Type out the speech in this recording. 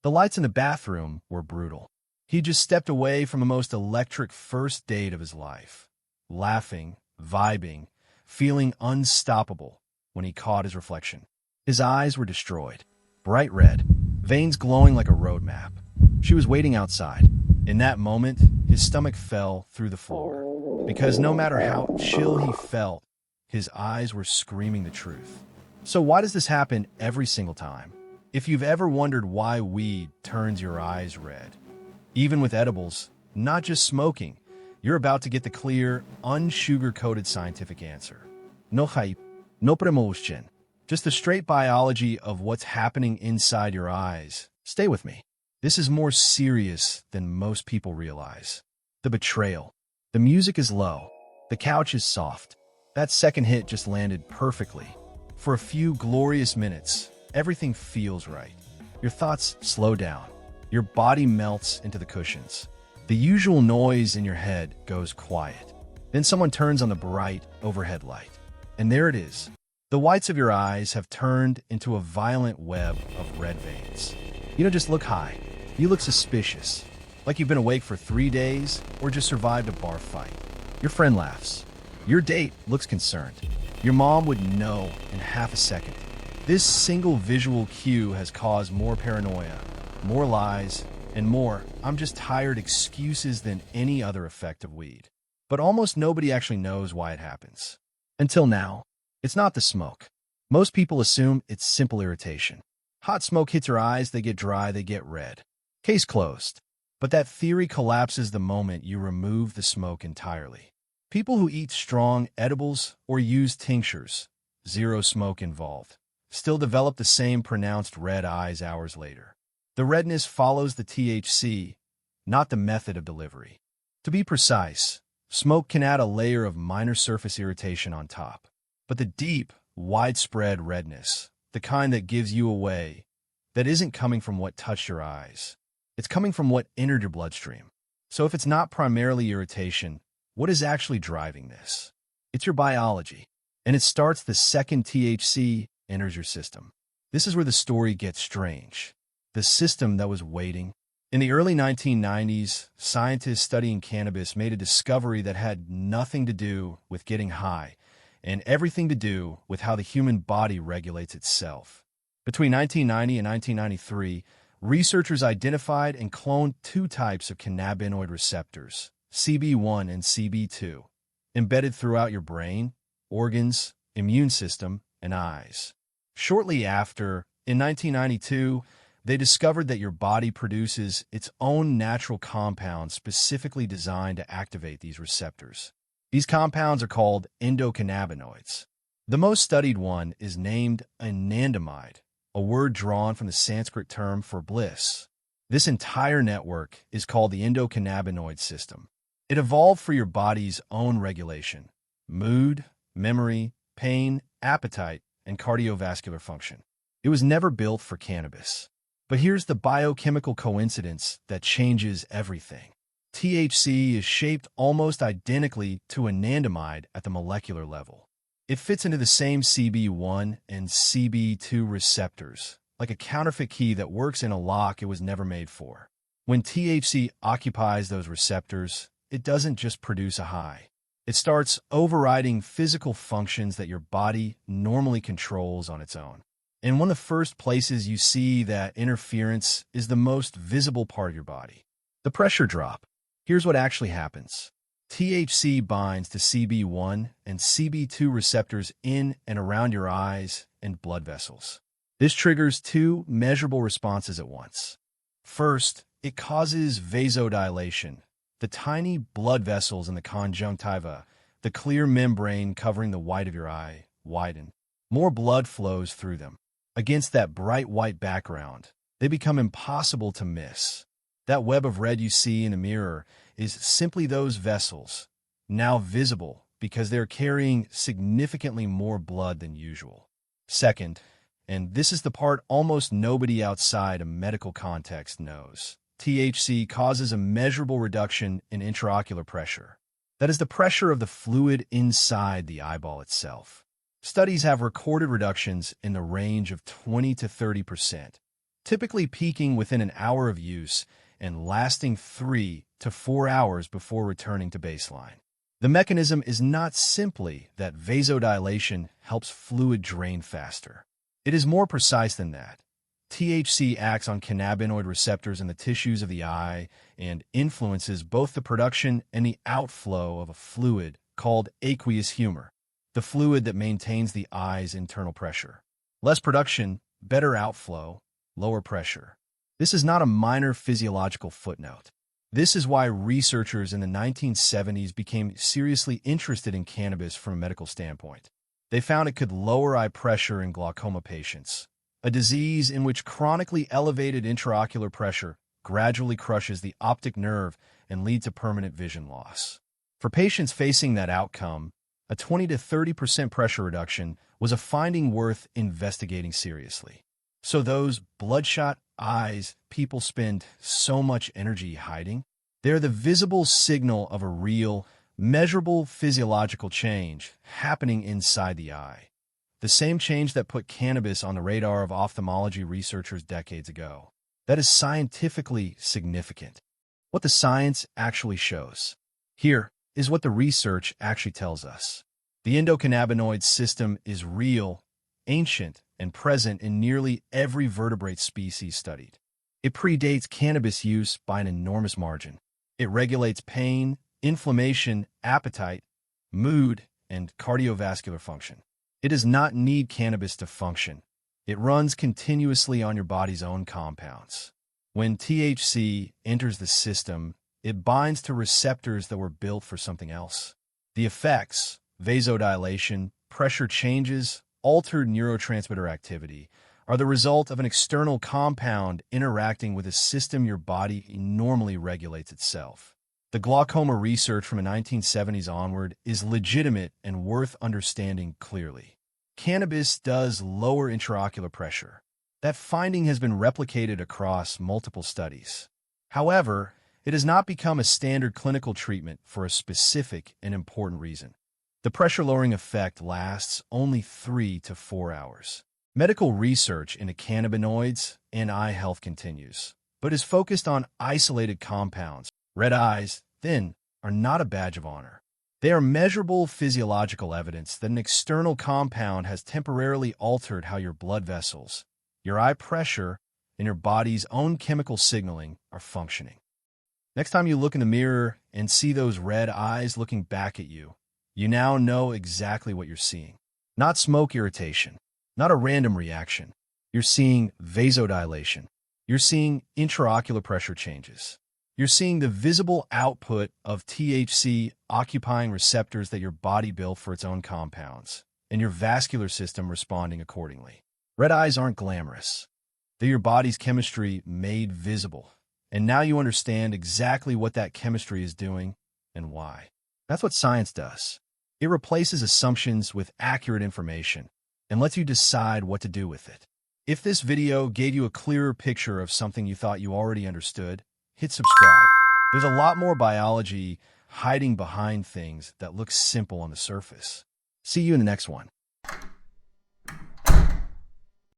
The lights in the bathroom were brutal. He just stepped away from the most electric first date of his life, laughing, vibing, feeling unstoppable when he caught his reflection. His eyes were destroyed, bright red, veins glowing like a road map. She was waiting outside. In that moment, his stomach fell through the floor, because no matter how chill he felt, his eyes were screaming the truth. So why does this happen every single time? If you've ever wondered why weed turns your eyes red, even with edibles, not just smoking, you're about to get the clear, unsugar-coated scientific answer. No hype, no promotion, just the straight biology of what's happening inside your eyes. Stay with me. This is more serious than most people realize. The betrayal. The music is low. The couch is soft. That second hit just landed perfectly. For a few glorious minutes, everything feels right. Your thoughts slow down. Your body melts into the cushions. The usual noise in your head goes quiet. Then someone turns on the bright overhead light. And there it is. The whites of your eyes have turned into a violent web of red veins. You don't just look high. You look suspicious, like you've been awake for 3 days or just survived a bar fight. Your friend laughs. Your date looks concerned. Your mom would know in half a second. This single visual cue has caused more paranoia, more lies, and more "I'm just tired" excuses than any other effect of weed. But almost nobody actually knows why it happens. Until now. It's not the smoke. Most people assume it's simple irritation. Hot smoke hits your eyes, they get dry, they get red. Case closed. But that theory collapses the moment you remove the smoke entirely. People who eat strong edibles or use tinctures, zero smoke involved, still develop the same pronounced red eyes hours later. The redness follows the THC, not the method of delivery. To be precise, smoke can add a layer of minor surface irritation on top. But the deep, widespread redness, the kind that gives you away, that isn't coming from what touched your eyes. It's coming from what entered your bloodstream. So if it's not primarily irritation, what is actually driving this? It's your biology. And it starts the second THC enters your system. This is where the story gets strange. The system that was waiting. In the early 1990s, scientists studying cannabis made a discovery that had nothing to do with getting high and everything to do with how the human body regulates itself. Between 1990 and 1993, researchers identified and cloned 2 types of cannabinoid receptors, CB1 and CB2, embedded throughout your brain, organs, immune system, and eyes. Shortly after, in 1992, they discovered that your body produces its own natural compounds specifically designed to activate these receptors. These compounds are called endocannabinoids. The most studied one is named anandamide, a word drawn from the Sanskrit term for bliss. This entire network is called the endocannabinoid system. It evolved for your body's own regulation, mood, memory, pain, appetite, and cardiovascular function. It was never built for cannabis. But here's the biochemical coincidence that changes everything. THC is shaped almost identically to anandamide at the molecular level. It fits into the same CB1 and CB2 receptors, like a counterfeit key that works in a lock it was never made for. When THC occupies those receptors, it doesn't just produce a high. It starts overriding physical functions that your body normally controls on its own. And one of the first places you see that interference is the most visible part of your body. The pressure drop. Here's what actually happens. THC binds to CB1 and CB2 receptors in and around your eyes and blood vessels. This triggers 2 measurable responses at once. First, it causes vasodilation. The tiny blood vessels in the conjunctiva, the clear membrane covering the white of your eye, widen. More blood flows through them. Against that bright white background, they become impossible to miss. That web of red you see in the mirror is simply those vessels, now visible because they're carrying significantly more blood than usual. Second, and this is the part almost nobody outside a medical context knows, THC causes a measurable reduction in intraocular pressure. That is the pressure of the fluid inside the eyeball itself. Studies have recorded reductions in the range of 20 to 30%. typically peaking within an hour of use and lasting 3 to 4 hours before returning to baseline. The mechanism is not simply that vasodilation helps fluid drain faster. It is more precise than that. THC acts on cannabinoid receptors in the tissues of the eye and influences both the production and the outflow of a fluid called aqueous humor, the fluid that maintains the eye's internal pressure. Less production, better outflow, lower pressure. This is not a minor physiological footnote. This is why researchers in the 1970s became seriously interested in cannabis from a medical standpoint. They found it could lower eye pressure in glaucoma patients, a disease in which chronically elevated intraocular pressure gradually crushes the optic nerve and leads to permanent vision loss. For patients facing that outcome, a 20 to 30% pressure reduction was a finding worth investigating seriously. So those bloodshot eyes people spend so much energy hiding, they're the visible signal of a real, measurable physiological change happening inside the eye. The same change that put cannabis on the radar of ophthalmology researchers decades ago. That is scientifically significant. What the science actually shows. Here is what the research actually tells us. The endocannabinoid system is real, ancient, and present in nearly every vertebrate species studied. It predates cannabis use by an enormous margin. It regulates pain, inflammation, appetite, mood, and cardiovascular function. It does not need cannabis to function. It runs continuously on your body's own compounds. When THC enters the system, it binds to receptors that were built for something else. The effects, vasodilation, pressure changes, altered neurotransmitter activity, are the result of an external compound interacting with a system your body normally regulates itself. The glaucoma research from the 1970s onward is legitimate and worth understanding clearly. Cannabis does lower intraocular pressure. That finding has been replicated across multiple studies. However, it has not become a standard clinical treatment for a specific and important reason. The pressure-lowering effect lasts only 3 to 4 hours. Medical research into cannabinoids and eye health continues, but is focused on isolated compounds. Red eyes, then, are not a badge of honor. They are measurable physiological evidence that an external compound has temporarily altered how your blood vessels, your eye pressure, and your body's own chemical signaling are functioning. Next time you look in the mirror and see those red eyes looking back at you, you now know exactly what you're seeing. Not smoke irritation, not a random reaction. You're seeing vasodilation. You're seeing intraocular pressure changes. You're seeing the visible output of THC occupying receptors that your body built for its own compounds, and your vascular system responding accordingly. Red eyes aren't glamorous. They're your body's chemistry made visible. And now you understand exactly what that chemistry is doing and why. That's what science does. It replaces assumptions with accurate information and lets you decide what to do with it. If this video gave you a clearer picture of something you thought you already understood, hit subscribe. There's a lot more biology hiding behind things that look simple on the surface. See you in the next one.